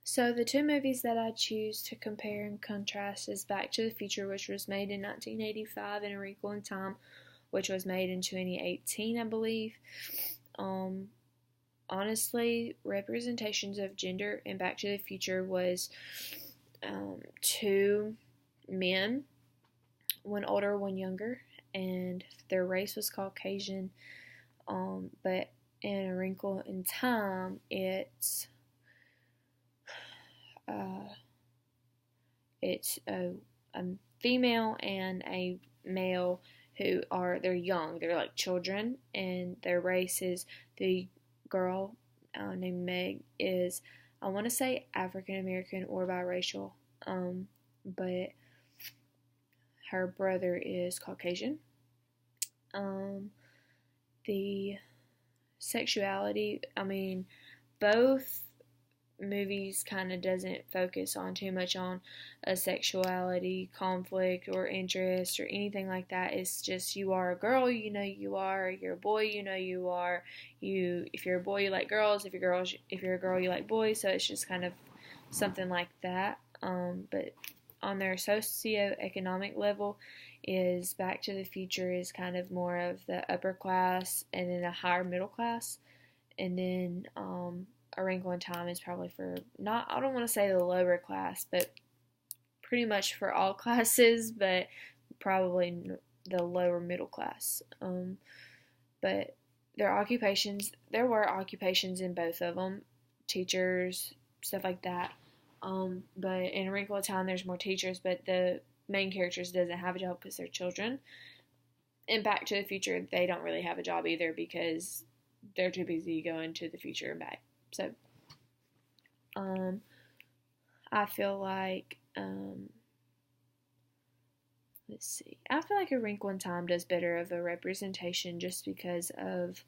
So the two movies that I choose to compare and contrast is Back to the Future, which was made in 1985, and A Wrinkle in Time, which was made in 2018, I believe. Um, Honestly, representations of gender in Back to the Future was two men, one older, one younger, and their race was Caucasian. But in A Wrinkle in Time, uh, it's a female and a male they're young, they're like children, and their race is the girl named Meg is, I want to say, African American or biracial, but her brother is Caucasian. The sexuality, I mean, both movies kind of doesn't focus on too much on a sexuality conflict or interest or anything like that. It's just, you are a girl, you know you are. You're a boy, you know you are. If you're a boy, you like girls. If you're a girl, you like boys. So it's just kind of something like that. But on their socioeconomic level, is Back to the Future is kind of more of the upper class and then a higher middle class, and then A Wrinkle in Time is probably for, not, I don't want to say the lower class, but pretty much for all classes, but probably the lower middle class. But there were occupations in both of them, teachers, stuff like that. But in A Wrinkle in Time, there's more teachers, but the main characters doesn't have a job because they're children. In Back to the Future, they don't really have a job either because they're too busy going to the future and back. So, I feel like, let's see, I feel like A Wrinkle in Time does better of a representation just because of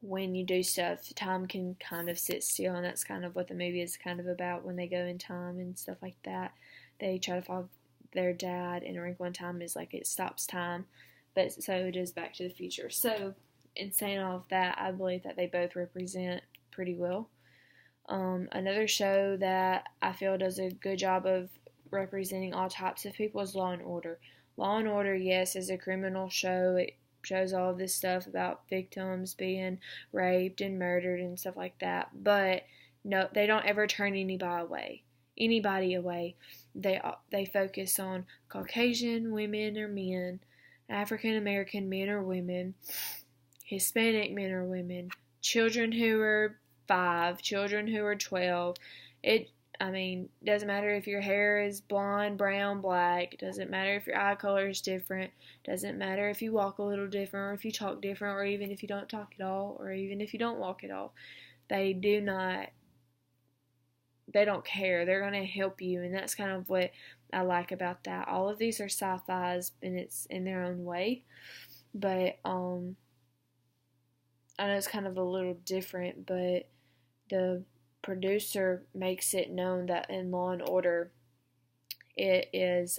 when you do stuff, time can kind of sit still, and that's kind of what the movie is kind of about when they go in time and stuff like that. They try to follow their dad, and A Wrinkle in Time is like it stops time, but so it is Back to the Future. So, in saying all of that, I believe that they both represent pretty well. Another show that I feel does a good job of representing all types of people is Law and Order. Law and Order, yes, is a criminal show. It shows all of this stuff about victims being raped and murdered and stuff like that. But no, they don't ever turn anybody away. They focus on Caucasian women or men, African American men or women, Hispanic men or women, children who are 5, children who are 12. Doesn't matter if your hair is blonde, brown, black. It doesn't matter if your eye color is different. It doesn't matter if you walk a little different or if you talk different or even if you don't talk at all or even if you don't walk at all. They don't care. They're going to help you, and that's kind of what I like about that. All of these are sci-fis, and it's in their own way, but I know it's kind of a little different, but the producer makes it known that in Law and Order, it is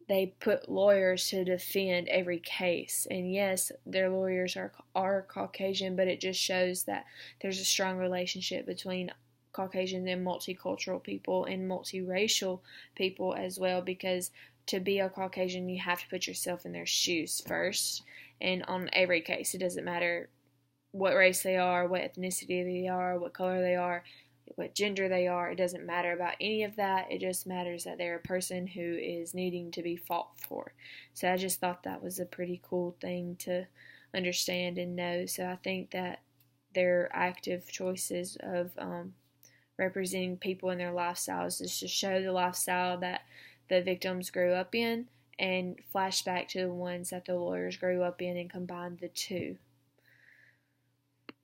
they put lawyers to defend every case, and yes, their lawyers are Caucasian, but it just shows that there's a strong relationship between Caucasian and multicultural people and multiracial people as well, because to be a Caucasian, you have to put yourself in their shoes first. And on every case, it doesn't matter what race they are, what ethnicity they are, what color they are, what gender they are. It doesn't matter about any of that. It just matters that they're a person who is needing to be fought for. So I just thought that was a pretty cool thing to understand and know. So I think that their active choices of representing people in their lifestyles is to show the lifestyle that the victims grew up in and flash back to the ones that the lawyers grew up in and combine the two.